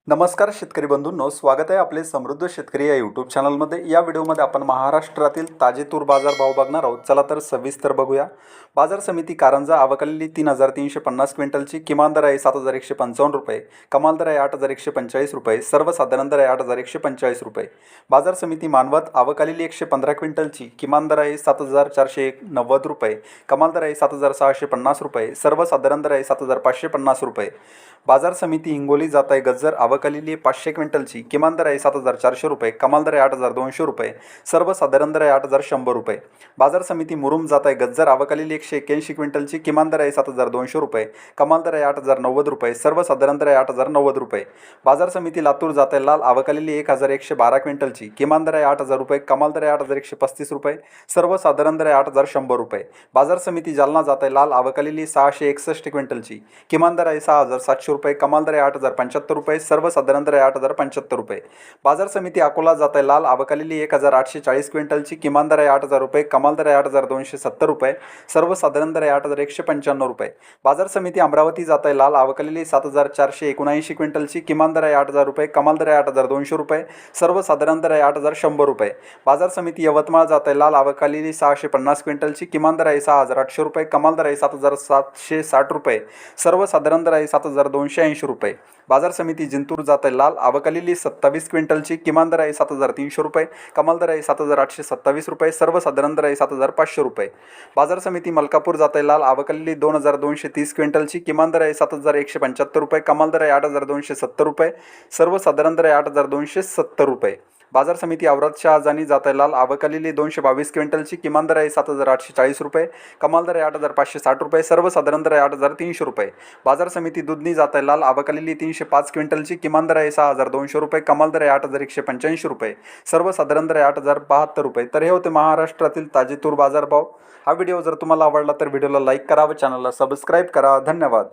नमस्कार शेतकरी बंधूंनो, स्वागत आहे आपले समृद्ध शेतकरी या यूट्यूब चॅनलमध्ये। या व्हिडिओमध्ये आपण महाराष्ट्रातील ताजे तूर बाजार भाव बघणार आहोत। चला तर सविस्तर बघूया। बाजार समिती कारंजा आवकलेली 3,350 क्विंटलची किमान दर आहे 7,155 रुपये, कमाल दर आहे 8,145 रुपये, सर्वसाधारण दर आहे 8,145 रुपये। बाजार समिती मानवत आवकलेली 115 क्विंटलची किमान दर आहे 7,490 रुपये, कमाल दर आहे 7,650 रुपये, सर्वसाधारण दर आहे 7,550 रुपये। बाजार समिती हिंगोली जात आहे गज्जर आवकलेली 500 क्विंटलची किमान दर आहे 7,400 रुपये, कमाल दर आहे 8,200 रुपये, सर्वसाधारण दर आहे 8,100 रुपये। बाजार समिती मुरुम जात आहे गज्जर आवकलेली 181 क्विंटलची किमान दर आहे 7,200 रुपये, कमाल दर आहे 8,090 रुपये, सर्वसाधारण दर आहे 8,090 रुपये। बाजार समिती लातूर जात आहे लाल आवकलेली 1,112 क्विंटलची किमान दर आहे 8,000 रुपये, कमाल दर आहे 8,135 रुपये, सर्वसाधारण दर आहे 8,100 रुपये। बाजार समिती जालना जात आहे लाल आवकलेली 661 क्विंटलची किमान दर आहे 6,700 रुपये, कमाल दर आहे 8,075 रुपये, सर्वसाधारण दर आहे 8,075 रुपये। बाजार समिती अकोला जात आहे लाल आवकलेली 1,840 क्विंटलची किमान दर आहे 8,000 रुपये, कमाल दर आहे 8,270 रुपये, सर्वसाधारण दर आहे 8,195 रुपये। बाजार समिती अमरावती जात आहे लाल आवकलेली 7,479 क्विंटलची किमान दर आहे 8,000 रुपये, कमाल दर आहे 8,200 रुपये, सर्वसाधारण दर आहे 8,100 रुपये। बाजार समिती यवतमाळ जात आहे लाल आवकलेली 650 क्विंटलची किमान दर आहे 6,800 रुपये, कमाल दर आहे 7,760 रुपये, सर्वसाधारण दर आहे 7,280 रुपये। बाजार समिती जिंतूर जात आहे लाल आवकलेली 27 क्विंटलची किमान दर आहे 7,300 रुपये, कमाल दर आहे 7,827 रुपये, सर्वसाधारण दर आहे 7,500 रुपये। बाजार समिती मलकापूर जात आहे लाल आवकलेली 2,230 क्विंटलची किमान दर आहे 7,175 रुपये, कमाल दर आहे 8,270 रुपये, सर्वसाधारण दर आहे 8,270 रुपये। बाजार समिती औरत शहाजानी जात आहे लाल आवकलेली 222 क्विंटलची किमान दर आहे 7,840 रुपये, कमाल दर आहे 8,560 रुपये, सर्वसाधारण दर आहे 8,300 रुपये। बाजार समिती दुधनी जात आहे लाल आवकलेली 305 क्विंटलची किमान दर आहे 6,200 रुपये, कमाल दर आहे 8,185 रुपये, सर्वसाधारण दर आहे 8,072 रुपये। तर हे होते महाराष्ट्रातील ताजे तूर बाजार भाव। हा व्हिडिओ जर तुम्हाला आवडला तर व्हिडिओला लाईक करा व चॅनलला सबस्क्राईब करा। धन्यवाद।